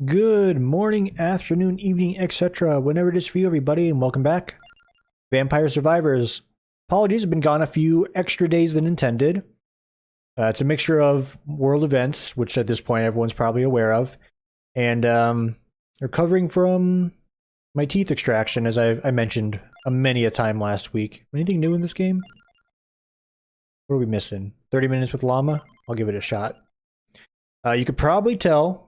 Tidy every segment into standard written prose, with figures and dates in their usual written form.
Good morning, afternoon, evening, etc. Whenever it is for you, everybody, and welcome back. Vampire Survivors. Apologies, I've been gone a few extra days than intended. It's a mixture of world events, which at this point everyone's probably aware of, and recovering from my teeth extraction, as I mentioned many a time last week. Anything new in this game? What are we missing? 30 minutes with Llama? I'll give it a shot. You could probably tell.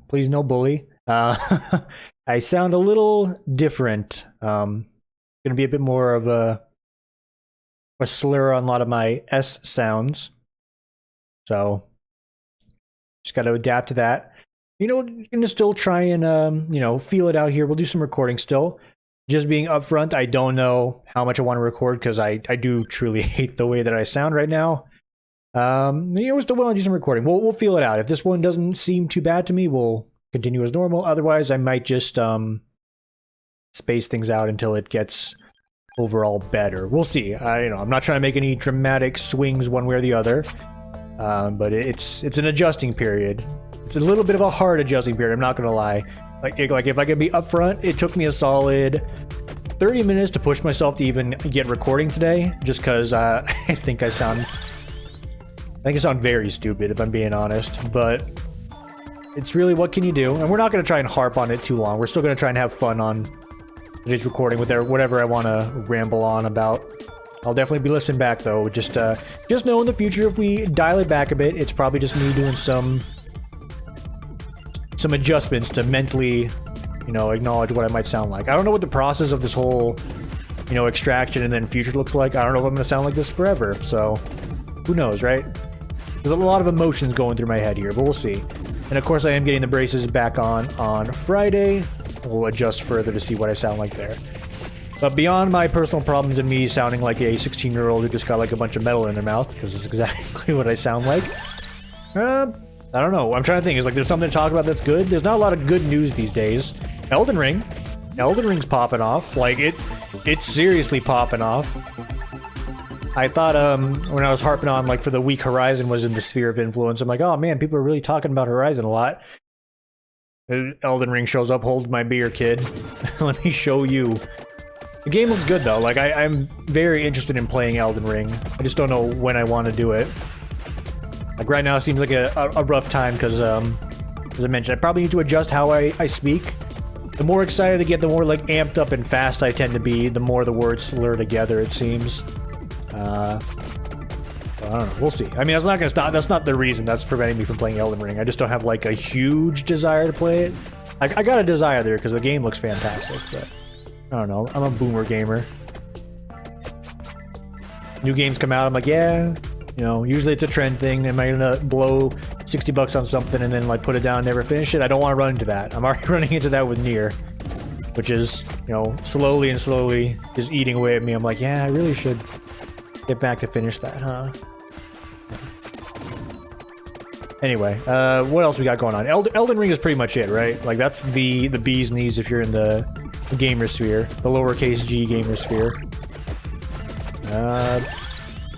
Please no bully. I sound a little different. Gonna be a bit more of a slur on a lot of my S sounds. So just got to adapt to that. You know, gonna still try and feel it out here. We'll do some recording still. Just being upfront, I don't know how much I want to record because I do truly hate the way that I sound right now. We're still willing to do some recording. We'll feel it out. If this one doesn't seem too bad to me, we'll continue as normal. Otherwise, I might just space things out until it gets overall better. We'll see. I'm not trying to make any dramatic swings one way or the other, but it's an adjusting period. It's a little bit of a hard adjusting period. I'm not gonna lie. Like if I could be upfront, it took me a solid 30 minutes to push myself to even get recording today, just because I think I sound very stupid, if I'm being honest, but it's really what can you do? And we're not going to try and harp on it too long. We're still going to try and have fun on today's recording with whatever I want to ramble on about. I'll definitely be listening back, though. Just know in the future, if we dial it back a bit, it's probably just me doing some adjustments to mentally, acknowledge what I might sound like. I don't know what the process of this whole, extraction and then future looks like. I don't know if I'm going to sound like this forever, so who knows, right? There's a lot of emotions going through my head here, but we'll see. And of course I am getting the braces back on Friday. We'll adjust further to see what I sound like there. But beyond my personal problems and me sounding like a 16-year-old who just got like a bunch of metal in their mouth, because that's exactly what I sound like. I don't know. I'm trying to think. Is like there's something to talk about that's good? There's not a lot of good news these days. Elden Ring's popping off. Like it's seriously popping off. I thought when I was harping on like for the week Horizon was in the sphere of influence, I'm like, oh man, people are really talking about Horizon a lot. Elden Ring shows up, hold my beer, kid. Let me show you. The game looks good though. Like I'm very interested in playing Elden Ring. I just don't know when I want to do it. Like right now it seems like a rough time because as I mentioned, I probably need to adjust how I speak. The more excited I get, the more like amped up and fast I tend to be, the more the words slur together, it seems. I don't know. We'll see. I mean, that's not gonna stop. That's not the reason that's preventing me from playing Elden Ring. I just don't have like a huge desire to play it. I got a desire there because the game looks fantastic, but I don't know. I'm a boomer gamer. New games come out, I'm like, yeah. Usually it's a trend thing. Am I gonna blow $60 on something and then like put it down and never finish it? I don't want to run into that. I'm already running into that with Nier, which is slowly just eating away at me. I'm like, yeah, I really should get back to finish that, huh? Anyway, what else we got going on? Elden Ring is pretty much it, right? Like that's the bee's knees if you're in the gamer sphere, the lowercase g gamer sphere.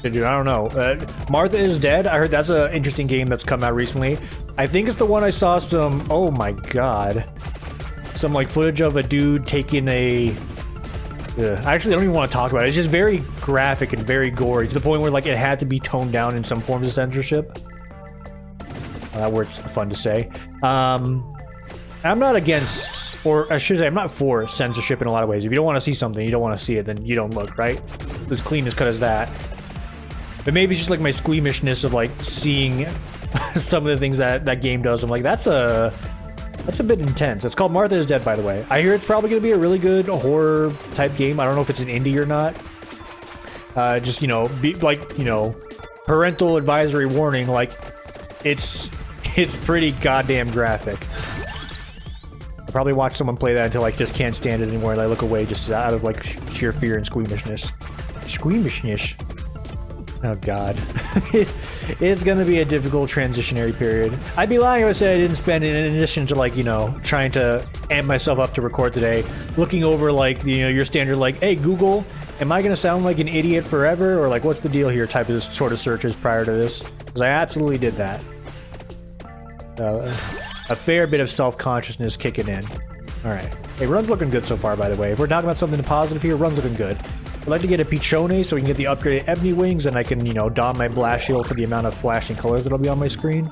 Dude, I don't know. Martha is Dead. I heard that's an interesting game that's come out recently. I think it's the one I saw some. Oh my god, some like footage of a dude taking a. I actually don't even want to talk about it. It's just very graphic and very gory to the point where like it had to be toned down in some forms of censorship. That word's fun to say. I'm not against, or I should say, I'm not for censorship in a lot of ways. If you don't want to see something, you don't want to see it, then you don't look, right? It's as clean as cut as that. But maybe it's just like my squeamishness of like seeing some of the things that game does. I'm like, that's a bit intense. It's called Martha is Dead, by the way. I hear it's probably going to be a really good horror type game. I don't know if it's an indie or not. Just, be like, parental advisory warning. Like, it's pretty goddamn graphic. I'll probably watch someone play that until I just can't stand it anymore and I look away just out of like sheer fear and squeamishness. Squeamishness. Oh god. It's gonna be a difficult transitionary period. I'd be lying if I said I didn't spend, in addition to like, trying to amp myself up to record today, looking over like, your standard like, hey Google, am I gonna sound like an idiot forever? Or like, what's the deal here type of sort of searches prior to this? Because I absolutely did that. a fair bit of self-consciousness kicking in. Alright. Hey, run's looking good so far, by the way. If we're talking about something positive here, run's looking good. I'd like to get a Pichone so we can get the upgraded Ebony Wings, and I can, you know, don my Blast Shield for the amount of flashing colors that'll be on my screen.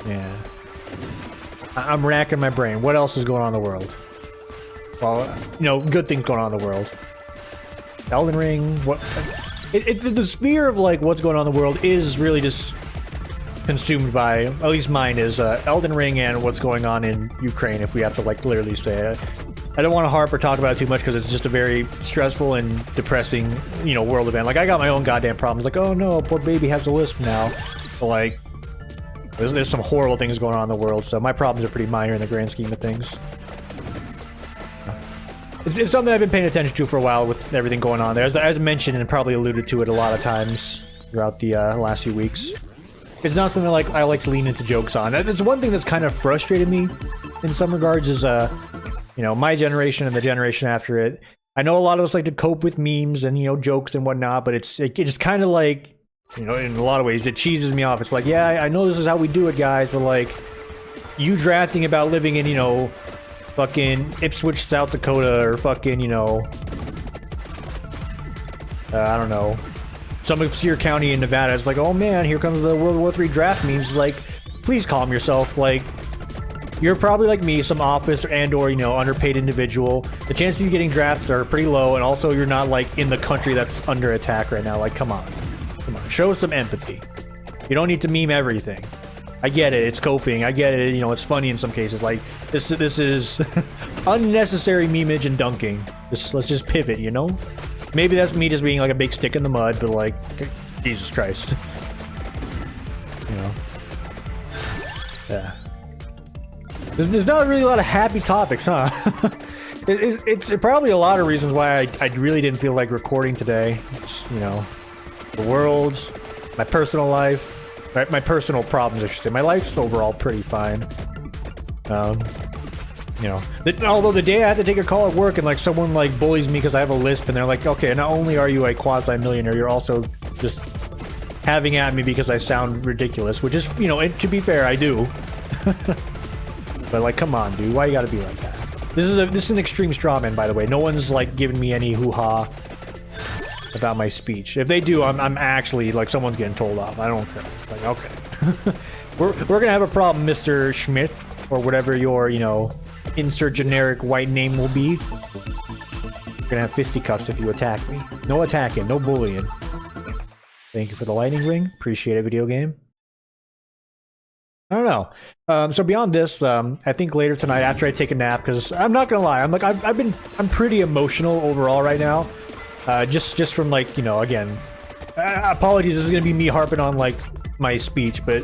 Yeah. I'm racking my brain. What else is going on in the world? Well, you know, good things going on in the world. Elden Ring, what... the sphere of, like, what's going on in the world is really just consumed by, at least mine is, Elden Ring and what's going on in Ukraine, if we have to, like, clearly say it. I don't want to harp or talk about it too much because it's just a very stressful and depressing, you know, world event. Like, I got my own goddamn problems. Like, oh no, poor baby has a lisp now. But, like, there's some horrible things going on in the world, so my problems are pretty minor in the grand scheme of things. It's something I've been paying attention to for a while with everything going on there. As I mentioned and probably alluded to it a lot of times throughout the last few weeks. It's not something like I like to lean into jokes on. That's one thing that's kind of frustrated me in some regards is, you know, my generation and the generation after it. I know a lot of us like to cope with memes and, you know, jokes and whatnot, but it's kind of like, you know, in a lot of ways, it cheeses me off. It's like, yeah, I know this is how we do it, guys, but like, you drafting about living in, you know, fucking Ipswich, South Dakota, or fucking, you know, I don't know, some obscure county in Nevada. It's like, oh man, here comes the World War III draft memes. Like, please calm yourself. Like, you're probably like me, some office and/or, you know, underpaid individual. The chances of you getting drafted are pretty low, and also you're not like in the country that's under attack right now. Like, come on, show some empathy. You don't need to meme everything. I get it, it's coping. I get it, you know, it's funny in some cases. Like, this is unnecessary memeage and dunking. Let's just pivot, you know? Maybe that's me just being like a big stick in the mud, but like, Jesus Christ. You know? Yeah. There's not really a lot of happy topics, huh? It's probably a lot of reasons why I really didn't feel like recording today. Just, you know, the world, my personal life. My personal problems, I should say. My life's overall pretty fine. You know, although the day I had to take a call at work and like someone like bullies me because I have a lisp, and they're like, okay, not only are you a quasi-millionaire, you're also just having at me because I sound ridiculous, which is, you know, to be fair, I do. But like, come on, dude, why you gotta be like that? This is an extreme strawman, by the way. No one's like giving me any hoo-ha about my speech. If they do, I'm actually like, someone's getting told off. I don't care. Like, okay. we're gonna have a problem, Mr. Schmidt, or whatever your, you know, insert generic white name will be. We're gonna have fisticuffs if you attack me. No attacking, no bullying. Thank you for the lightning ring. Appreciate it, video game. I don't know. So beyond this, I think later tonight after I take a nap, because I'm not gonna lie, I'm pretty emotional overall right now. Just from like, you know, again, apologies, this is gonna be me harping on like my speech, but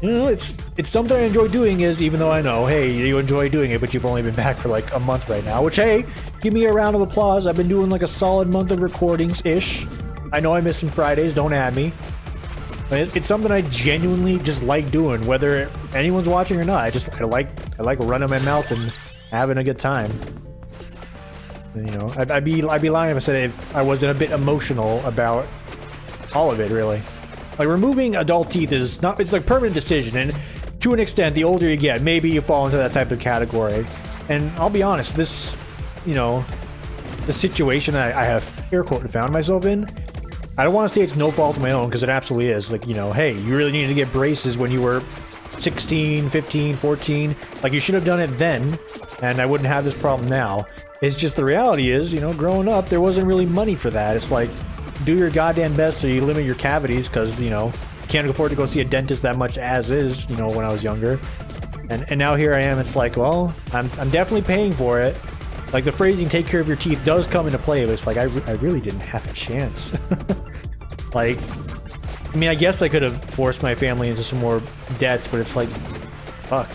you know, it's something I enjoy doing, is even though I know, hey, you enjoy doing it, but you've only been back for like a month right now, which, hey, give me a round of applause. I've been doing like a solid month of recordings-ish. I know I miss some Fridays, don't add me. But it's something I genuinely just like doing, whether anyone's watching or not. I like running my mouth and having a good time. And, you know, I'd be lying if I said if I wasn't a bit emotional about all of it, really. Like, removing adult teeth is not, it's like a permanent decision, and to an extent, the older you get, maybe you fall into that type of category. And I'll be honest, this, you know, the situation I have air quote found myself in, I don't want to say it's no fault of my own, because it absolutely is. Like, you know, hey, you really needed to get braces when you were 16, 15, 14. Like, you should have done it then, and I wouldn't have this problem now. It's just the reality is, you know, growing up, there wasn't really money for that. It's like, do your goddamn best so you limit your cavities, because, you know, can't afford to go see a dentist that much as is, you know, when I was younger. And now here I am, it's like, well, I'm definitely paying for it. Like, the phrasing, take care of your teeth, does come into play, but it's like, I really didn't have a chance. Like, I mean, I guess I could have forced my family into some more debts, but it's like, fuck.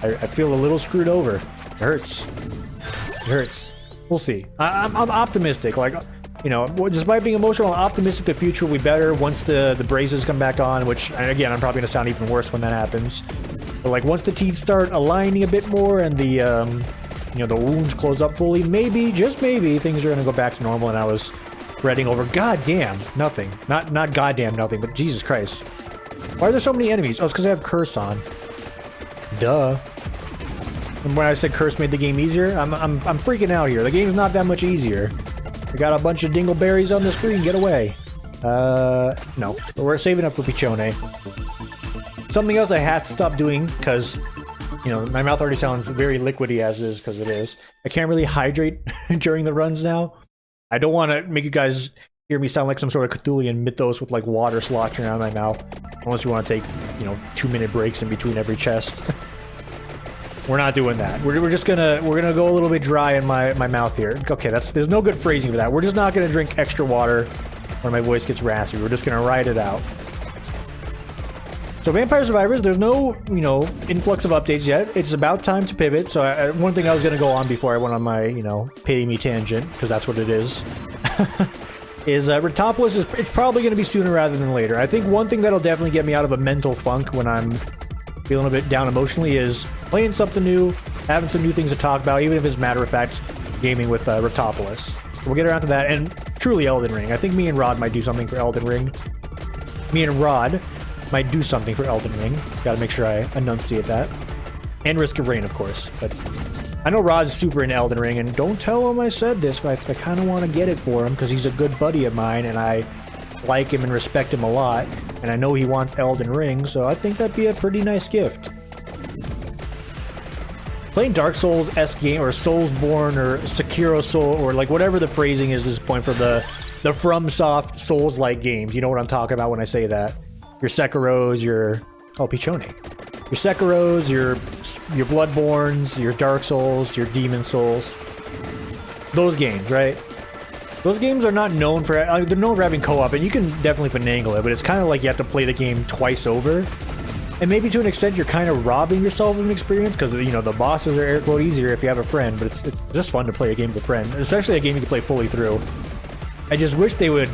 I feel a little screwed over. It hurts. It hurts. We'll see. I'm optimistic. Like, you know, despite being emotional, I'm optimistic the future will be better once the braces come back on, which, again, I'm probably going to sound even worse when that happens. But, like, once the teeth start aligning a bit more and the, you know, the wounds close up fully, maybe, just maybe, things are going to go back to normal, and I was dreading over goddamn nothing. Not goddamn nothing, but Jesus Christ. Why are there so many enemies? Oh, it's because I have curse on. Duh. And when I said curse made the game easier, I'm freaking out here. The game's not that much easier. We got a bunch of dingleberries on the screen. Get away. No. We're saving up for Pichone. Something else I have to stop doing, because, you know, my mouth already sounds very liquidy as is, because it is. I can't really hydrate during the runs now. I don't want to make you guys hear me sound like some sort of Cthulhian mythos with, like, water sloshing around my mouth. Unless you want to take, you know, 2-minute breaks in between every chest. We're not doing that. We're just gonna go a little bit dry in my mouth here. Okay, there's no good phrasing for that. We're just not gonna drink extra water when my voice gets raspy. We're just gonna ride it out. So Vampire Survivors, there's no, you know, influx of updates yet. It's about time to pivot. So one thing I was gonna go on before I went on my, you know, pay me tangent, because that's what it is, is Retopolis it's probably gonna be sooner rather than later. I think one thing that'll definitely get me out of a mental funk when I'm feeling a bit down emotionally is playing something new, having some new things to talk about, even if it's matter-of-fact gaming with Retopolis. So we'll get around to that, and truly Elden Ring. I think me and Rod might do something for Elden Ring. Me and Rod might do something for Elden Ring. Gotta make sure I enunciate that. And Risk of Rain, of course. But I know Rod's super into Elden Ring, and don't tell him I said this, but I kind of want to get it for him, because he's a good buddy of mine, and I like him and respect him a lot. And I know he wants Elden Ring, so I think that'd be a pretty nice gift. Playing Dark Souls-esque game, or Soulsborne, or Sekiro Soul, or like whatever the phrasing is at this point for the FromSoft Souls-like games. You know what I'm talking about when I say that. Your Sekiros, your... Oh, Pichone. Your Sekiros, your Bloodborns, your Dark Souls, your Demon Souls. Those games, right? Those games are not known for... they're known for having co-op, and you can definitely finagle it, but it's kind of like you have to play the game twice over. And maybe to an extent you're kind of robbing yourself of an experience, because, you know, the bosses are air-quote easier if you have a friend, but it's just fun to play a game with a friend, especially a game you can play fully through. I just wish they would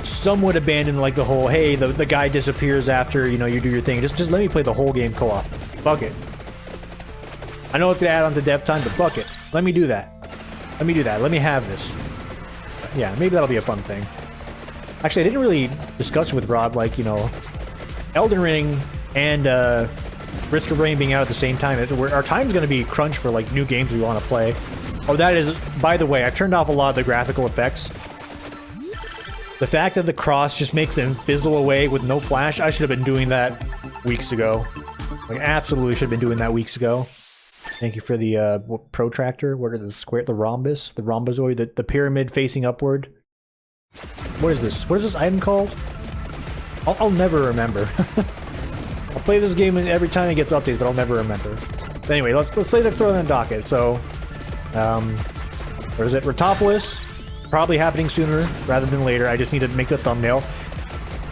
somewhat abandon, like, the whole, hey, the guy disappears after, you know, you do your thing. Just let me play the whole game co-op. Fuck it. I know it's gonna add on to dev time, but fuck it. Let me do that. Let me do that. Let me have this. Yeah, maybe that'll be a fun thing. Actually, I didn't really discuss with Rod, like, you know, Elden Ring and Risk of Rain being out at the same time. Our time's going to be crunched for, like, new games we want to play. Oh, that is... By the way, I've turned off a lot of the graphical effects. The fact that the cross just makes them fizzle away with no flash, I should have been doing that weeks ago. Like, absolutely should have been doing that weeks ago. Thank you for the protractor. What are the square? The rhombus? The rhombozoid? The pyramid facing upward? What is this? What is this item called? I'll never remember. I'll play this game every time it gets updated, but I'll never remember. But anyway, let's say let's throw it on the docket. So, what is it? Retopolis. Probably happening sooner rather than later. I just need to make the thumbnail.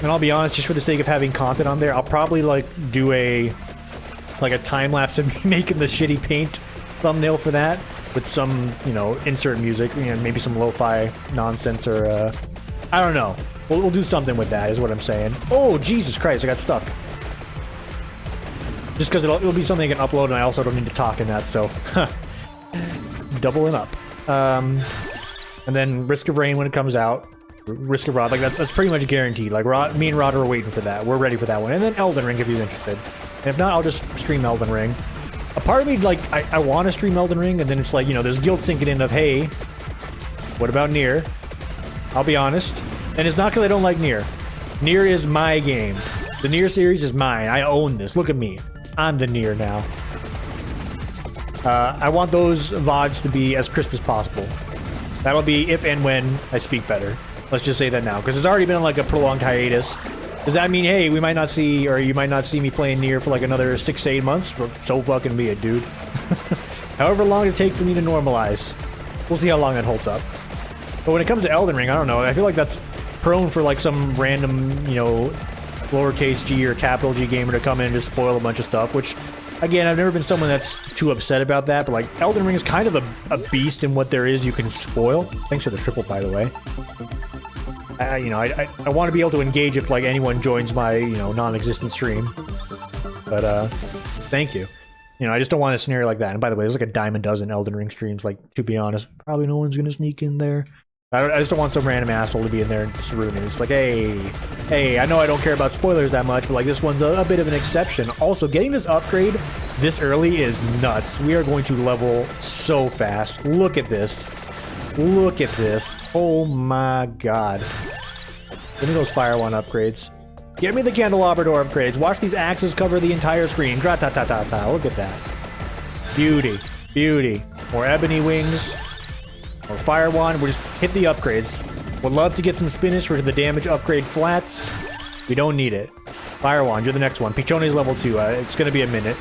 And I'll be honest, just for the sake of having content on there, I'll probably, like, do a time-lapse of me making the shitty paint thumbnail for that with some, you know, insert music, you know, maybe some lo-fi nonsense, or I don't know. We'll do something with that, is what I'm saying. Oh, Jesus Christ, I got stuck. Just because it'll be something I can upload, and I also don't need to talk in that, so... Doubling up. And then Risk of Rain when it comes out. Risk of Rod, like, that's pretty much guaranteed. Like, me and Rod are waiting for that. We're ready for that one. And then Elden Ring, if you're interested. And if not, I'll just stream Elden Ring. A part of me, like, I want to stream Elden Ring, and then it's like, you know, there's guilt sinking in of, hey, what about Nier? I'll be honest. And it's not because I don't like Nier. Nier is my game. The Nier series is mine. I own this. Look at me. I'm the Nier now. I want those VODs to be as crisp as possible. That'll be if and when I speak better. Let's just say that now, because it's already been like a prolonged hiatus. Does that mean, hey, we might not see, or you might not see me playing Nier for like another 6 to 8 months? Well, so fucking be it, dude. However long it takes for me to normalize. We'll see how long that holds up. But when it comes to Elden Ring, I don't know. I feel like that's prone for like some random, you know, lowercase g or capital G gamer to come in and just spoil a bunch of stuff, which, again, I've never been someone that's too upset about that, but like, Elden Ring is kind of a beast in what there is you can spoil. Thanks for the triple, by the way. You know, I want to be able to engage if, like, anyone joins my, you know, non-existent stream. But, thank you. You know, I just don't want a scenario like that. And by the way, there's like a dime a dozen Elden Ring streams, like, to be honest, probably no one's gonna sneak in there. I just don't want some random asshole to be in there and just ruin it. It's like, hey, I know I don't care about spoilers that much, but like this one's a bit of an exception. Also, getting this upgrade this early is nuts. We are going to level so fast. Look at this. Look at this. Oh my god. Give me those Fire Wand upgrades. Give me the Candelabra Door upgrades. Watch these axes cover the entire screen. Gra-ta-ta-ta-ta. Look at that. Beauty. Beauty. More Ebony Wings. More Fire Wand. We'll just hit the upgrades. Would love to get some spinach for the damage upgrade flats. We don't need it. Fire Wand, you're the next one. Pichone's level 2. It's going to be a minute.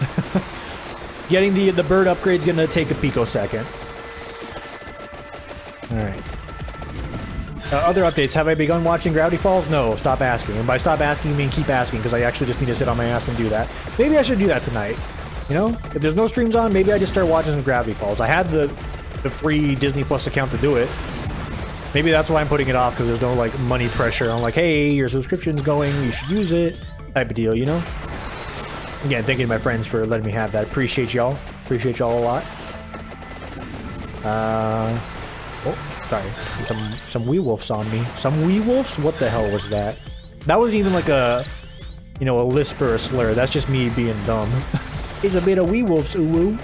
Getting the bird upgrade's going to take a picosecond. Alright. Other updates. Have I begun watching Gravity Falls? No, stop asking. And by stop asking, you mean keep asking, because I actually just need to sit on my ass and do that. Maybe I should do that tonight. You know? If there's no streams on, maybe I just start watching some Gravity Falls. I had the free Disney Plus account to do it. Maybe that's why I'm putting it off, because there's no, like, money pressure on, like, hey, your subscription's going, you should use it, type of deal, you know? Again, thank you to my friends for letting me have that. Appreciate y'all. Appreciate y'all a lot. Oh, sorry. Some wee-wolves on me. Some wee-wolves? What the hell was that? That wasn't even like a, you know, a lisp or a slur. That's just me being dumb. It's a bit of wee-wolves, ooh-woo.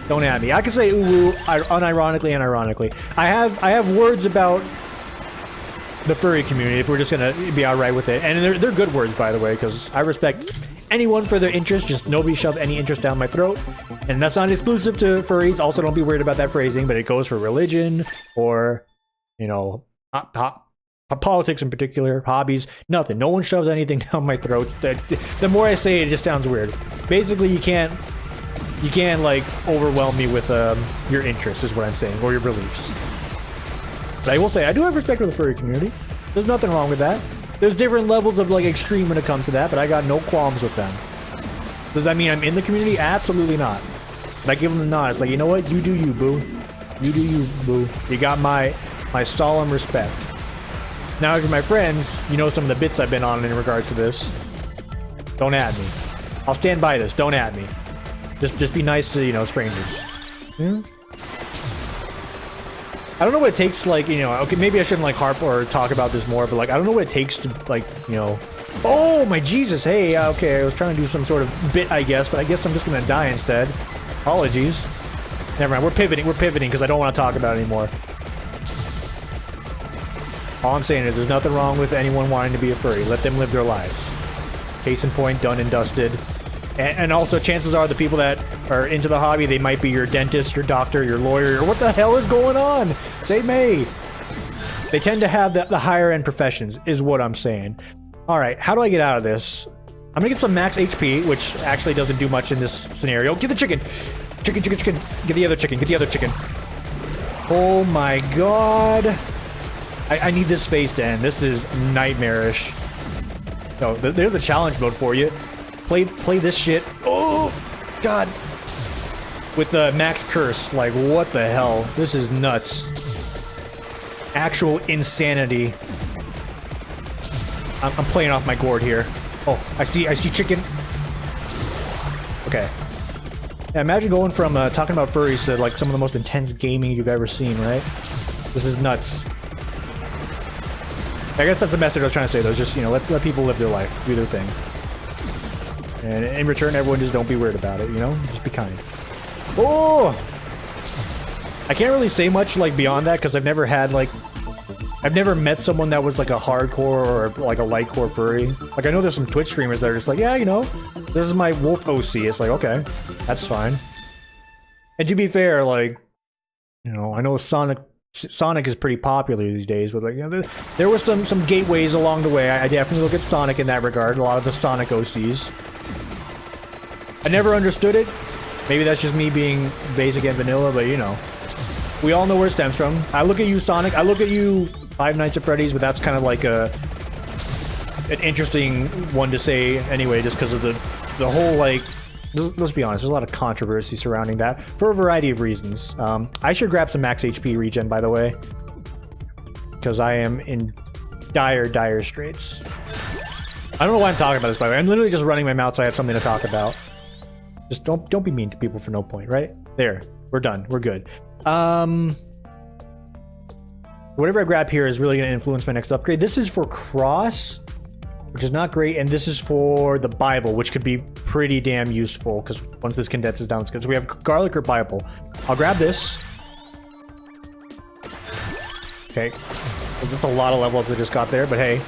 Don't at me. I can say ooh-woo unironically and ironically. I have words about the furry community if we're just gonna be alright with it. And they're good words, by the way, because I respect anyone for their interest. Just nobody shove any interest down my throat. And that's not exclusive to furries. Also, don't be worried about that phrasing, but it goes for religion or, you know, politics in particular, hobbies, nothing. No one shoves anything down my throat. The more I say it, it just sounds weird. Basically, you can't like overwhelm me with your interests, is what I'm saying, or your beliefs. But I will say, I do have respect for the furry community. There's nothing wrong with that. There's different levels of like extreme when it comes to that, but I got no qualms with them. Does that mean I'm in the community? Absolutely not. But I give them the nod. It's like, you know what? You do you, boo. You do you, boo. You got my solemn respect. Now, if you're my friends, you know some of the bits I've been on in regards to this. Don't add me. I'll stand by this. Don't add me. Just be nice to, you know, strangers. Yeah. I don't know what it takes, like, you know, okay, maybe I shouldn't, like, harp or talk about this more, but, like, I don't know what it takes to, like, you know... Oh, my Jesus! Hey, okay, I was trying to do some sort of bit, I guess, but I guess I'm just gonna die instead. Apologies. Never mind, we're pivoting, because I don't want to talk about it anymore. All I'm saying is there's nothing wrong with anyone wanting to be a furry. Let them live their lives. Case in point, done and dusted. And also, chances are the people that are into the hobby, they might be your dentist, your doctor, your lawyer, or what the hell is going on? Say May. They tend to have the higher end professions, is what I'm saying. All right, how do I get out of this? I'm gonna get some max HP, which actually doesn't do much in this scenario. Get the chicken. Chicken. Get the other chicken. Oh my god. I need this phase to end. This is nightmarish. So there's the challenge mode for you. Play this shit. Oh, God. With the max curse. Like, what the hell? This is nuts. Actual insanity. I'm playing off my gourd here. Oh, I see chicken. Okay. Yeah, imagine going from talking about furries to, like, some of the most intense gaming you've ever seen, right? This is nuts. I guess that's the message I was trying to say, though. Just, you know, let people live their life. Do their thing. And in return, everyone just don't be weird about it, you know? Just be kind. Oh! I can't really say much, like, beyond that, because I've never had, like... I've never met someone that was, like, a hardcore or, like, a lightcore furry. Like, I know there's some Twitch streamers that are just like, yeah, you know, this is my wolf OC. It's like, okay, that's fine. And to be fair, like, you know, I know Sonic is pretty popular these days, but, like, you know, there were some gateways along the way. I definitely look at Sonic in that regard. A lot of the Sonic OCs. I never understood it. Maybe that's just me being basic and vanilla, but, you know. We all know where it stems from. I look at you, Sonic. I look at you, Five Nights at Freddy's, but that's kind of like an interesting one to say anyway, just because of the whole, like... Let's be honest, there's a lot of controversy surrounding that, for a variety of reasons. I should grab some max HP regen, by the way. Because I am in dire straits. I don't know why I'm talking about this, by the way. I'm literally just running my mouth so I have something to talk about. Just don't be mean to people for no point, right? There. We're done. We're good. Whatever I grab here is really going to influence my next upgrade. This is for cross, which is not great, and this is for the Bible, which could be pretty damn useful, because once this condenses down, it's good. So we have garlic or Bible. I'll grab this. Okay. That's a lot of level ups I just got there, but hey,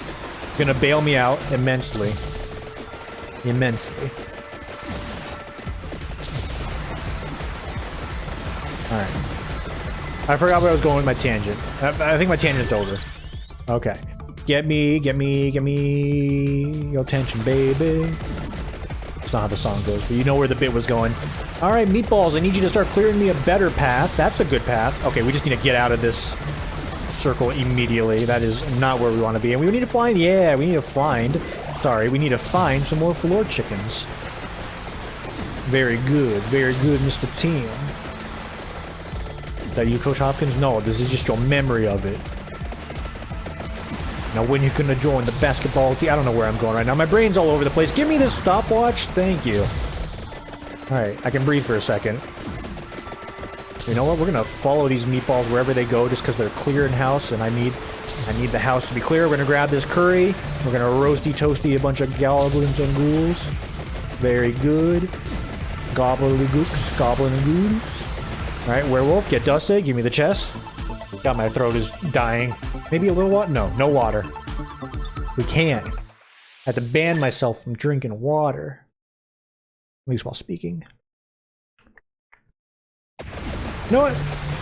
it's going to bail me out immensely. Immensely. Alright. I forgot where I was going with my tangent. I think my tangent's over. Okay. Get me your attention, baby. That's not how the song goes, but you know where the bit was going. Alright, meatballs, I need you to start clearing me a better path. That's a good path. Okay, we just need to get out of this circle immediately. That is not where we want to be. And we need to find, yeah, we need to find, sorry, we need to find some more floor chickens. Very good, Mr. Team. Is that you, Coach Hopkins? No, this is just your memory of it. Now when you're gonna join the basketball team? I don't know where I'm going right now. My brain's all over the place. Give me this stopwatch. Thank you. Alright, I can breathe for a second. You know what? We're gonna follow these meatballs wherever they go just because they're clear in house and I need the house to be clear. We're gonna grab this curry. We're gonna roasty toasty a bunch of goblins and ghouls. Very good. Gobbledygooks, goblin and ghouls. Alright, werewolf, get dusted. Give me the chest. God, my throat is dying. Maybe a little water? No, no water. We can't. I have to ban myself from drinking water. At least while speaking. You know what?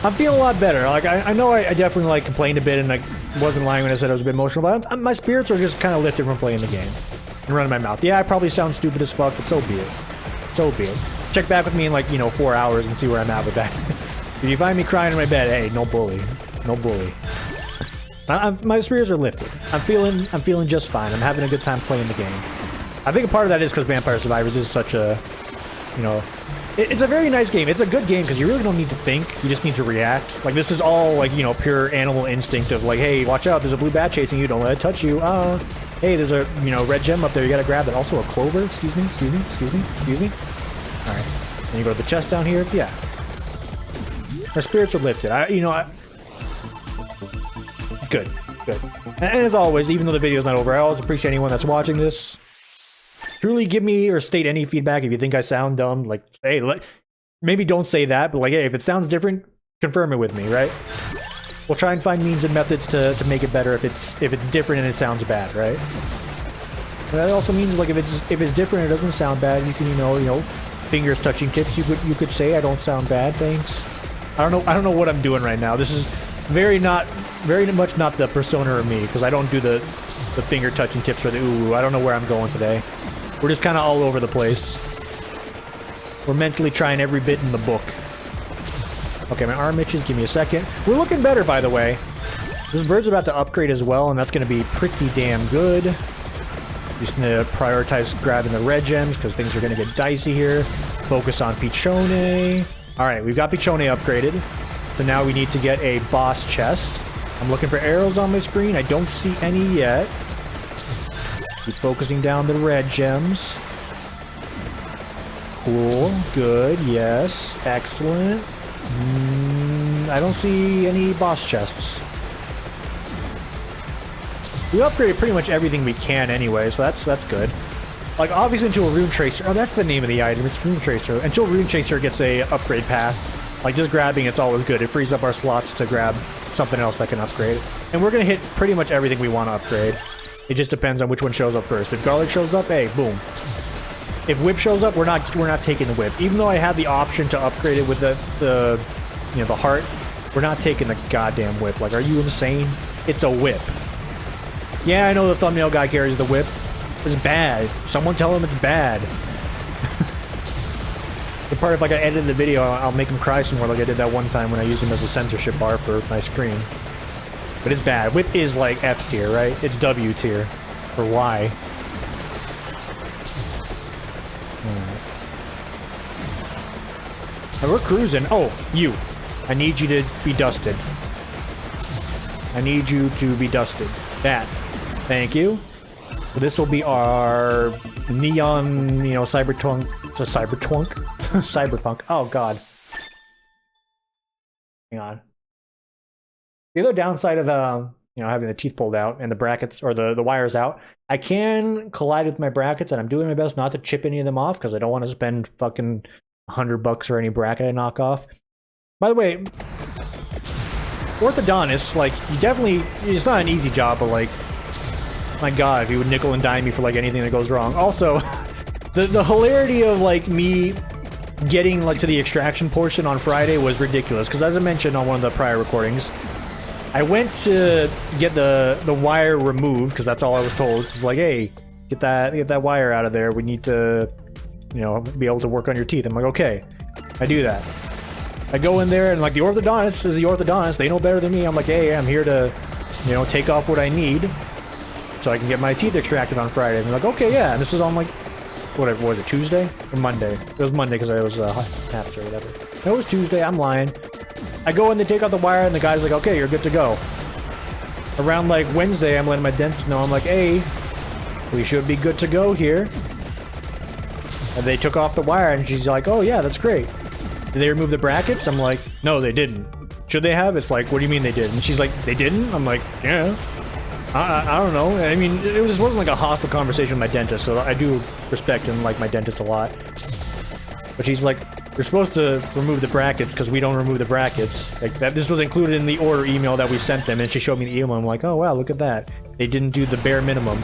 I'm feeling a lot better. Like, I know I definitely, like, complained a bit and I wasn't lying when I said I was a bit emotional, but my spirits are just kind of lifted from playing the game. And running my mouth. Yeah, I probably sound stupid as fuck, but so be it. So be it. Check back with me in, like, you know, 4 hours and see where I'm at with that. If you find me crying in my bed, hey, no bully. No bully. My spirits are lifted. I'm feeling just fine. I'm having a good time playing the game. I think a part of that is because Vampire Survivors is such a, you know, it's a very nice game. It's a good game because you really don't need to think. You just need to react. Like, this is all, like, you know, pure animal instinct of, like, hey, watch out, there's a blue bat chasing you, don't let it touch you. Hey, there's a, you know, red gem up there, you gotta grab it. Also a clover, excuse me. Alright, and you go to the chest down here, yeah. Our spirits are lifted. It's good. And as always, even though the video's not over, I always appreciate anyone that's watching this. Truly give me or state any feedback if you think I sound dumb. Like, hey, maybe don't say that, but like, hey, if it sounds different, confirm it with me, right? We'll try and find means and methods to make it better if it's different and it sounds bad, right? But that also means, like, if it's different and it doesn't sound bad, you can, you know, fingers touching tips. You could say I don't sound bad. Thanks. I don't know what I'm doing right now. This is very much not the persona of me, because I don't do the finger touching tips or the ooh. I don't know where I'm going today. We're just kind of all over the place. We're mentally trying every bit in the book. Okay, my arm itches. Give me a second. We're looking better, by the way. This bird's about to upgrade as well, and that's going to be pretty damn good. Just going to prioritize grabbing the red gems, because things are going to get dicey here. Focus on Pichone. Alright, we've got Pichone upgraded. So now we need to get a boss chest. I'm looking for arrows on my screen. I don't see any yet. Keep focusing down the red gems. Cool. Good. Yes. Excellent. I don't see any boss chests. We upgraded pretty much everything we can anyway, so that's good. Like, obviously until Rune Tracer... Oh, that's the name of the item. It's Rune Tracer. Until Rune Tracer gets a upgrade path, like, just grabbing it's always good. It frees up our slots to grab something else that can upgrade. And we're gonna hit pretty much everything we want to upgrade. It just depends on which one shows up first. If garlic shows up, hey, boom. If whip shows up, we're not taking the whip. Even though I had the option to upgrade it with the you know, the heart, we're not taking the goddamn whip. Like, are you insane? It's a whip. Yeah, I know the thumbnail guy carries the whip. It's bad. Someone tell him it's bad. The part if like I edit the video, I'll make him cry some more like I did that one time when I used him as a censorship bar for my screen. But it's bad. Whip is like F tier, right? It's W tier. Or Y. And we're cruising. Oh, you. I need you to be dusted. I need you to be dusted. That. Thank you. So this will be our neon, you know, cyberpunk. Oh, God. Hang on. The other downside of having the teeth pulled out and the brackets or the wires out, I can collide with my brackets, and I'm doing my best not to chip any of them off because I don't want to spend fucking $100 for any bracket I knock off. By the way, orthodontist, like, you definitely, it's not an easy job, but like, my god, if you would nickel and dime me for like anything that goes wrong. Also, the hilarity of like me getting like to the extraction portion on Friday was ridiculous, because as I mentioned on one of the prior recordings, I went to get the wire removed because that's all I was told. It's like, hey, get that wire out of there. We need to, be able to work on your teeth. I'm like, okay, I do that. I go in there and like the orthodontist is the orthodontist. They know better than me. I'm like, hey, I'm here to, take off what I need so I can get my teeth extracted on Friday. And they're like, okay, yeah. And this was on like, whatever, was it Tuesday or Monday? It was Monday because I was half or whatever. No, it was Tuesday. I'm lying. I go in, they take out the wire, and the guy's like, okay, you're good to go. Around like Wednesday, I'm letting my dentist know. I'm like, hey, we should be good to go here. And they took off the wire, and she's like, oh yeah, that's great. Did they remove the brackets? I'm like, no, they didn't. Should they have? It's like, what do you mean they did? And she's like, they didn't? I'm like, yeah. I don't know. I mean, it wasn't like a hostile conversation with my dentist, so I do respect and like my dentist a lot. But she's like, you're supposed to remove the brackets because we don't remove the brackets. Like that, this was included in the order email that we sent them, and she showed me the email. I'm like, oh wow, look at that. They didn't do the bare minimum.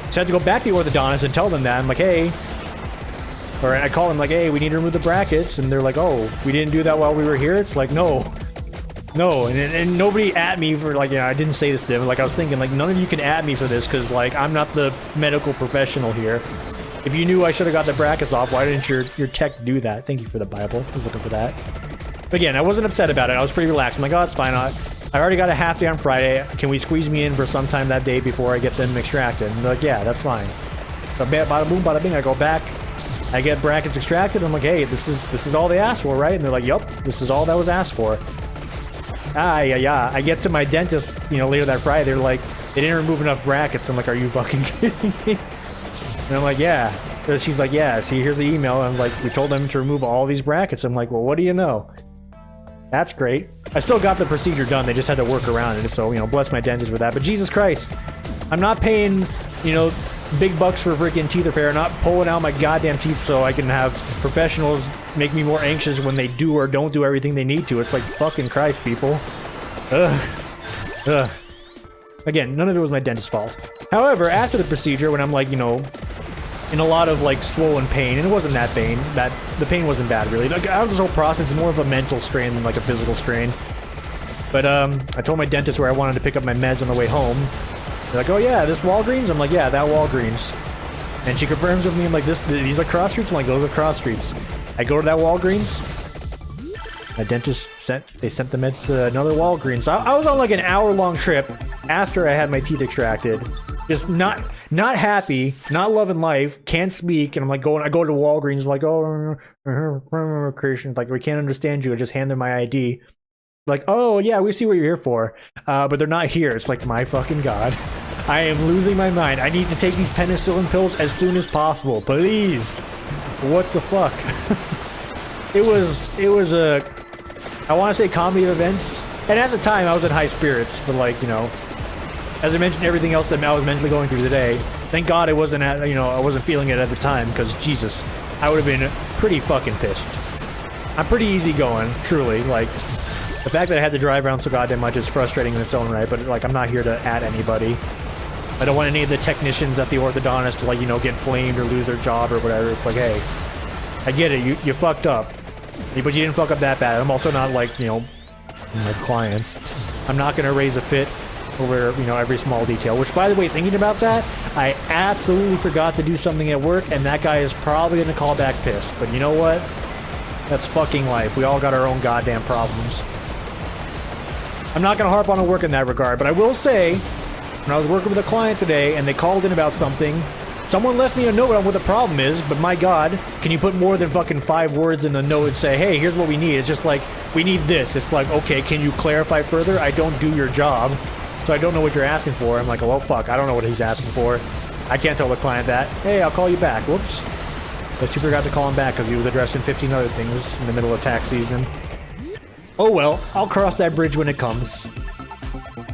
So I had to go back to the orthodontist and tell them that. I'm like, hey, or I call them like, hey, we need to remove the brackets, and they're like, oh, we didn't do that while we were here. It's like, no, and nobody at me for like, I didn't say this to them. Like I was thinking, like none of you can at me for this because like I'm not the medical professional here. If you knew I should have got the brackets off, why didn't your tech do that? Thank you for the Bible. I was looking for that. But again, I wasn't upset about it. I was pretty relaxed. I'm like, oh, it's fine. I already got a half day on Friday. Can we squeeze me in for sometime that day before I get them extracted? And they're like, yeah, that's fine. So bada boom, bada bing. I go back. I get brackets extracted. I'm like, hey, this is all they asked for, right? And they're like, yup, this is all that was asked for. Yeah. I get to my dentist, later that Friday. They're like, they didn't remove enough brackets. I'm like, are you fucking kidding me? And I'm like, yeah. So she's like, yeah, see, here's the email. And I'm like, we told them to remove all these brackets. I'm like, well, what do you know? That's great. I still got the procedure done. They just had to work around it. So, bless my dentist for that. But Jesus Christ, I'm not paying, big bucks for freaking teeth repair, not pulling out my goddamn teeth so I can have professionals make me more anxious when they do or don't do everything they need to. It's like, fucking Christ, people. Ugh. Again, none of it was my dentist's fault. However, after the procedure, when I'm like, in a lot of like swollen pain, and it wasn't that pain, the pain wasn't bad really. Like, out of this whole process is more of a mental strain than like a physical strain. But I told my dentist where I wanted to pick up my meds on the way home. They're like, oh yeah, this Walgreens? I'm like, yeah, that Walgreens. And she confirms with me, I'm like, these are cross streets? I'm like, those are cross streets. I go to that Walgreens. My dentist sent the meds to another Walgreens. So I was on like an hour-long trip after I had my teeth extracted. Just not happy, not loving life, can't speak, and I'm like I go to Walgreens, I'm like, oh, Christian, like, we can't understand you. I just hand them my ID. Like, oh yeah, we see what you're here for, but they're not here. It's like, my fucking god, I am losing my mind. I need to take these penicillin pills as soon as possible, please. What the fuck? It was a, I want to say, comedy of events, and at the time I was in high spirits, but like, as I mentioned, everything else that I was mentally going through today, thank God it wasn't at, I wasn't feeling it at the time, because Jesus, I would have been pretty fucking pissed. I'm pretty easygoing, truly. Like, the fact that I had to drive around so goddamn much is frustrating in its own right, but like, I'm not here to at anybody. I don't want any of the technicians at the orthodontist to like, get flamed or lose their job or whatever. It's like, hey, I get it, you fucked up, but you didn't fuck up that bad. I'm also not like, my clients. I'm not gonna raise a fit over, every small detail. Which, by the way, thinking about that, I absolutely forgot to do something at work, and that guy is probably gonna call back pissed. But you know what? That's fucking life. We all got our own goddamn problems. I'm not gonna harp on work in that regard, but I will say, when I was working with a client today, and they called in about something, someone left me a note on what the problem is, but my god, can you put more than fucking 5 words in the note and say, hey, here's what we need? It's just like, we need this. It's like, okay, can you clarify further? I don't do your job, so I don't know what you're asking for. I'm like, well, fuck, I don't know what he's asking for. I can't tell the client that. Hey, I'll call you back. Whoops. Guess he forgot to call him back because he was addressing 15 other things in the middle of tax season. Oh well, I'll cross that bridge when it comes.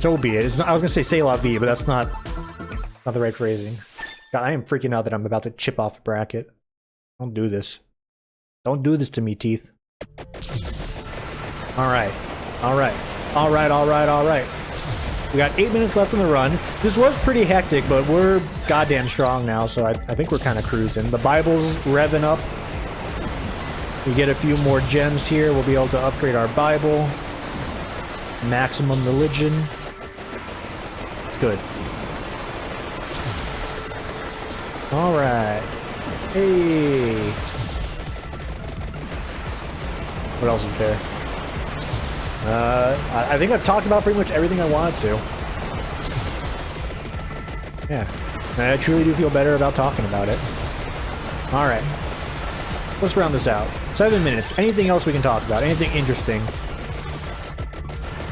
So be it. It's not, I was gonna say "c'est la vie," but that's not the right phrasing. God, I am freaking out that I'm about to chip off a bracket. Don't do this. Don't do this to me, teeth. Alright. Alright. Alright, alright, alright. We got 8 minutes left in the run. This was pretty hectic, but we're goddamn strong now, so I think we're kind of cruising. The Bible's revving up. We get a few more gems here. We'll be able to upgrade our Bible. Maximum religion. It's good. Alright. Hey. What else is there? I think I've talked about pretty much everything I wanted to. Yeah. I truly do feel better about talking about it. Alright. Let's round this out. 7 minutes. Anything else we can talk about? Anything interesting?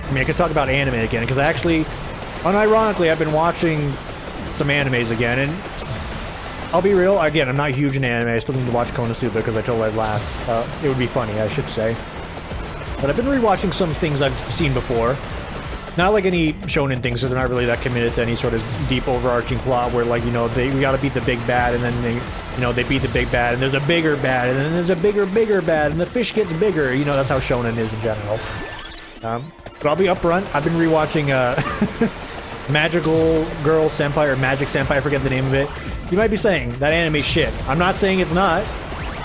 I mean, I could talk about anime again, because I actually, unironically, I've been watching some animes again, and I'll be real, again, I'm not huge in anime. I still need to watch Konosuba, because I told I'd laugh. It would be funny, I should say. But I've been rewatching some things I've seen before. Not like any shonen things, so they're not really that committed to any sort of deep overarching plot where, like, you know, we gotta beat the big bad, and then they, you know, they beat the big bad, and there's a bigger bad, and then there's a bigger bad, and the fish gets bigger. You know, that's how shonen is in general. But I'll be upfront. I've been rewatching Magical Girl Senpai, or Magic Senpai, I forget the name of it. You might be saying, that anime's shit. I'm not saying it's not.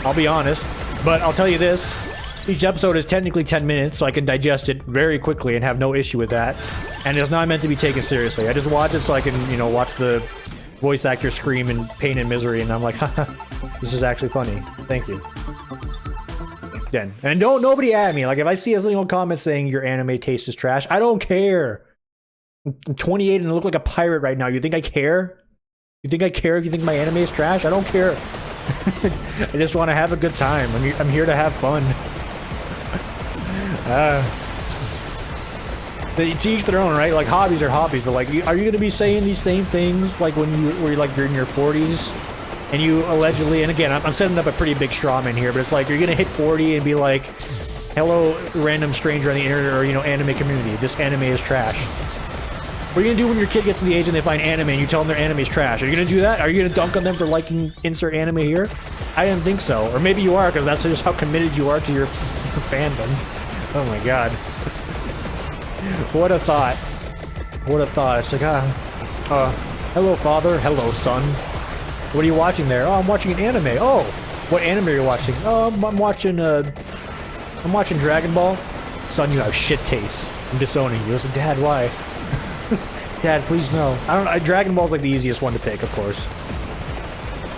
I'll be honest. But I'll tell you this. Each episode is technically 10 minutes, so I can digest it very quickly and have no issue with that. And it's not meant to be taken seriously. I just watch it so I can, you know, watch the voice actor scream in pain and misery, and I'm like, haha, this is actually funny. Thank you. Then. And don't nobody at me. Like, if I see a single comment saying your anime taste is trash, I don't care. I'm 28 and I look like a pirate right now. You think I care? You think I care if you think my anime is trash? I don't care. I just want to have a good time. I'm here to have fun. To each their own, right? Like, hobbies are hobbies, but like, are you gonna be saying these same things like when you're like you're in your 40s and you allegedly, and again, I'm setting up a pretty big straw man here, but it's like you're gonna hit 40 and be like, hello, random stranger on the internet, or, you know, anime community, this anime is trash. What are you gonna do when your kid gets to the age and they find anime and you tell them their anime is trash? Are you gonna do that? Are you gonna dunk on them for liking insert anime here? I didn't think so. Or maybe you are, because that's just how committed you are to your fandoms. Oh my god. What a thought. What a thought. It's like, hello father, hello son. What are you watching there? Oh, I'm watching an anime. Oh, what anime are you watching? Oh, I'm watching Dragon Ball. Son, you have shit taste. I'm disowning you. I said, Dad, why? Dad, please no. I don't know. Dragon Ball's like the easiest one to pick, of course.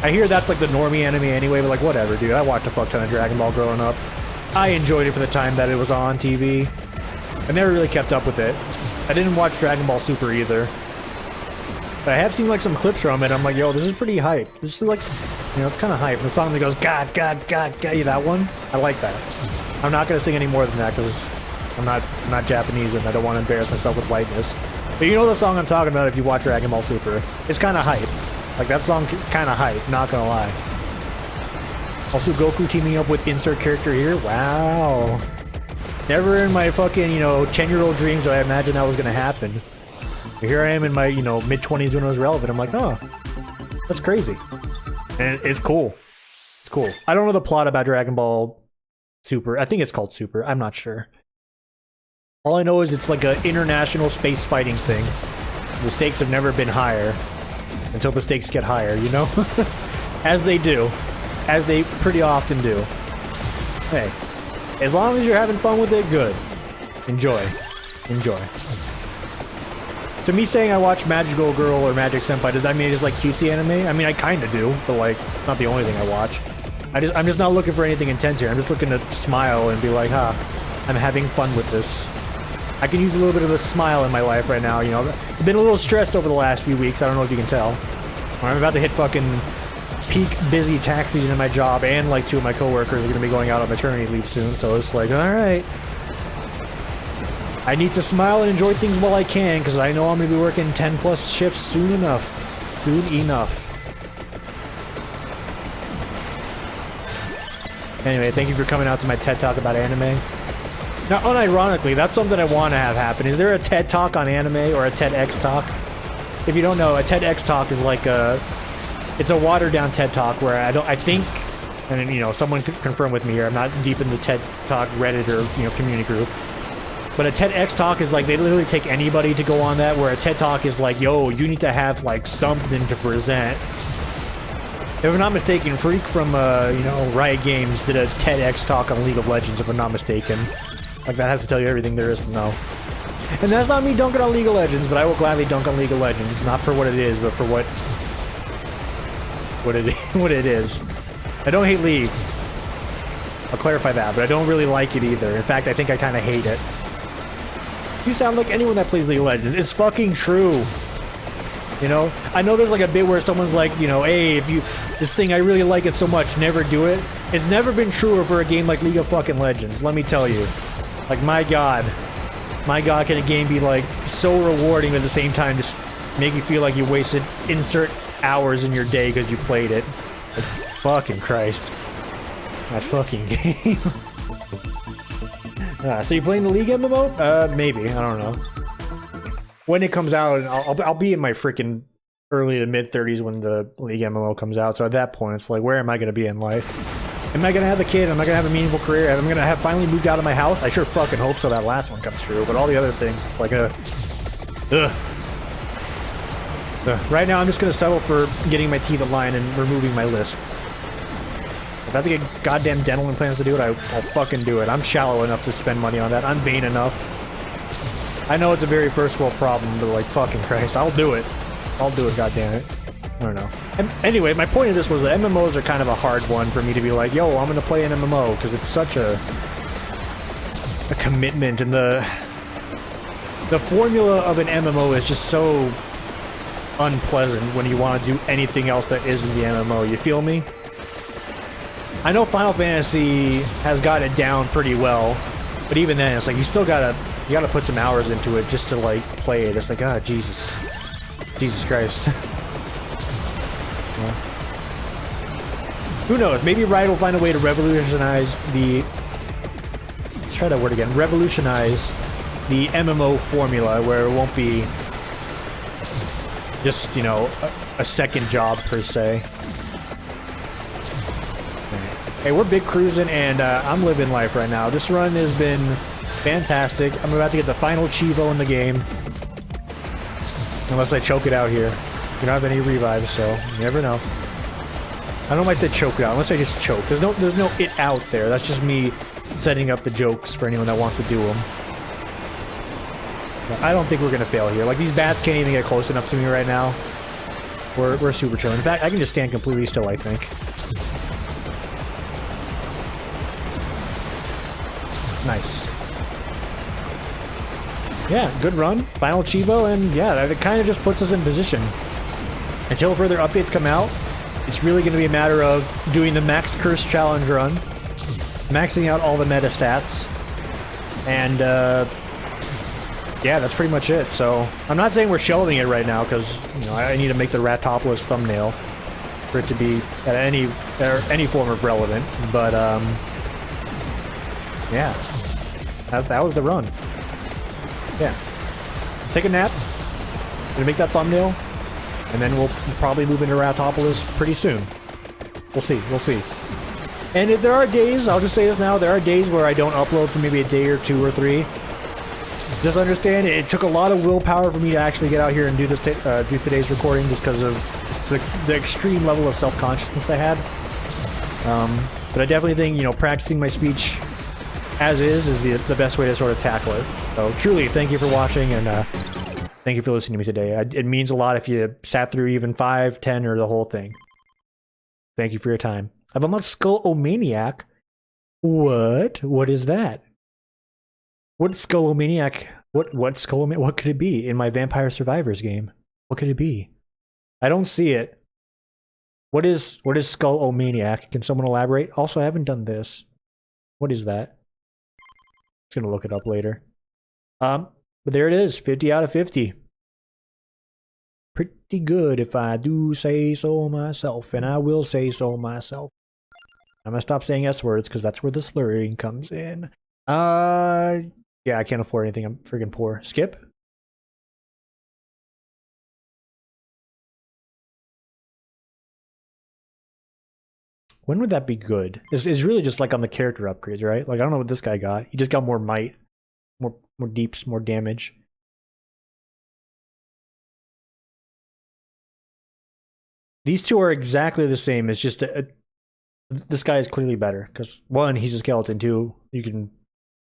I hear that's like the normie anime anyway, but like, whatever, dude. I watched a fuck ton of Dragon Ball growing up. I enjoyed it for the time that it was on TV. I never really kept up with it. I didn't watch Dragon Ball Super either. But I have seen like some clips from it. I'm like, yo, this is pretty hype. This is like, you know, it's kind of hype. The song that goes, God, God, God, God, you that one? I like that. I'm not going to sing any more than that because I'm not Japanese and I don't want to embarrass myself with whiteness. But you know the song I'm talking about if you watch Dragon Ball Super. It's kind of hype. Like, that song kind of hype, not gonna lie. Also, Goku teaming up with insert character here? Wow. Never in my fucking, you know, 10-year-old dreams do I imagine that was gonna happen. But here I am in my, you know, mid-20s when it was relevant. I'm like, oh, that's crazy. And it's cool. It's cool. I don't know the plot about Dragon Ball Super. I think it's called Super. I'm not sure. All I know is it's like an international space fighting thing. The stakes have never been higher. Until the stakes get higher, you know? As they do. As they pretty often do. Hey. As long as you're having fun with it, good. Enjoy. Enjoy. To me saying I watch Magical Girl or Magic Senpai, does that mean it's like cutesy anime? I mean, I kinda do, but like, it's not the only thing I watch. I'm just not looking for anything intense here. I'm just looking to smile and be like, huh, I'm having fun with this. I can use a little bit of a smile in my life right now, you know. I've been a little stressed over the last few weeks, I don't know if you can tell. I'm about to hit fucking peak busy tax season in my job, and like 2 of my coworkers are gonna be going out on maternity leave soon, so it's like, alright. I need to smile and enjoy things while I can, because I know I'm gonna be working 10 plus shifts soon enough. Soon enough. Anyway, thank you for coming out to my TED Talk about anime. Now, unironically, that's something I want to have happen. Is there a TED Talk on anime or a TEDx Talk? If you don't know, a TEDx Talk is like it's a watered down TED Talk where I think, and you know, someone could confirm with me here. I'm not deep in the TED Talk Reddit or community group, but a TEDx Talk is like they literally take anybody to go on that. Where a TED Talk is like, yo, you need to have like something to present. If I'm not mistaken, Freak from Riot Games did a TEDx Talk on League of Legends. If I'm not mistaken. Like, that has to tell you everything there is to know. And that's not me dunking on League of Legends, but I will gladly dunk on League of Legends. Not for what it is, but for what it is. I don't hate League. I'll clarify that, but I don't really like it either. In fact, I think I kind of hate it. You sound like anyone that plays League of Legends. It's fucking true. You know? I know there's like a bit where someone's like, hey, if you... This thing, I really like it so much, never do it. It's never been truer for a game like League of fucking Legends, let me tell you. Like, my god, can a game be, like, so rewarding, but at the same time just make you feel like you wasted insert hours in your day because you played it. Like, fucking Christ. That fucking game. So you playing the League MMO? Maybe, I don't know. When it comes out, I'll be in my freaking early to mid-30s when the League MMO comes out, so at that point, it's like, where am I going to be in life? Am I gonna have a kid? Am I gonna have a meaningful career? Am I gonna have finally moved out of my house? I sure fucking hope so that last one comes true, but all the other things, it's like right now I'm just gonna settle for getting my teeth aligned and removing my Lisp. If I have to get goddamn dental implants to do it, I'll fucking do it. I'm shallow enough to spend money on that. I'm vain enough. I know it's a very first world problem, but like, fucking Christ, I'll do it. I'll do it, goddammit. I don't know. And anyway, my point of this was that MMOs are kind of a hard one for me to be like, yo, I'm gonna play an MMO, because it's such a commitment, and the formula of an MMO is just so unpleasant when you want to do anything else that isn't the MMO, you feel me? I know Final Fantasy has got it down pretty well, but even then, it's like, you gotta put some hours into it just to, like, play it. It's like, ah, Jesus Christ. Well, who knows? Maybe Riot will find a way to revolutionize the... Let's try that word again. Revolutionize the MMO formula where it won't be just, a second job per se. Hey, we're big cruising, and I'm living life right now. This run has been fantastic. I'm about to get the final Chivo in the game. Unless I choke it out here. We don't have any revives, so you never know. I don't know if I said choke it out, unless I just choke. There's no it out there. That's just me setting up the jokes for anyone that wants to do them. But I don't think we're gonna fail here. Like, these bats can't even get close enough to me right now. We're super chill. In fact, I can just stand completely still, I think. Nice. Yeah, good run. Final Chivo, and yeah, it kind of just puts us in position. Until further updates come out, it's really going to be a matter of doing the Max Curse Challenge run, maxing out all the meta stats, and yeah, that's pretty much it. So I'm not saying we're shelving it right now because I need to make the Ratopolis thumbnail for it to be at any form of relevant. But yeah, that was the run. Yeah, take a nap. Gonna make that thumbnail. And then we'll probably move into Ratopolis pretty soon. We'll see. And if there are days, I'll just say this now, there are days where I don't upload for maybe a day or 2 or 3. Just understand, it took a lot of willpower for me to actually get out here and do this, do today's recording, just because of the extreme level of self-consciousness I had. But I definitely think, practicing my speech as is the best way to sort of tackle it. So truly, thank you for watching, and thank you for listening to me today. It means a lot if you sat through even 5, 10, or the whole thing. Thank you for your time. I've unlocked Skull-O-Maniac. What? What is that? What Skull-O-Maniac? What Skull-O-Maniac? What could it be in my Vampire Survivors game? What could it be? I don't see it. What is Skull-O-Maniac? Can someone elaborate? Also, I haven't done this. What is that? Just gonna look it up later. But there it is, 50 out of 50. Pretty good if I do say so myself, and I will say so myself. I'm gonna stop saying S words because that's where the slurring comes in. Yeah, I can't afford anything. I'm freaking poor. Skip? When would that be good? It's really just like on the character upgrades, right? Like I don't know what this guy got. He just got more might, more deeps, more damage. These two are exactly the same. It's just this guy is clearly better because one, he's a skeleton. Two, you can,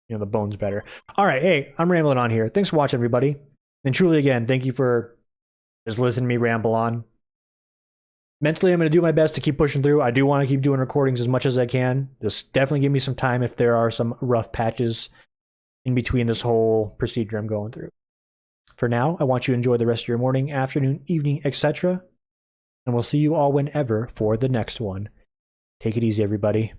the bone's better. All right, hey, I'm rambling on here. Thanks for watching, everybody. And truly, again, thank you for just listening to me ramble on. Mentally, I'm going to do my best to keep pushing through. I do want to keep doing recordings as much as I can. Just definitely give me some time if there are some rough patches in between this whole procedure I'm going through. For now, I want you to enjoy the rest of your morning, afternoon, evening, etc. And we'll see you all whenever for the next one. Take it easy, everybody.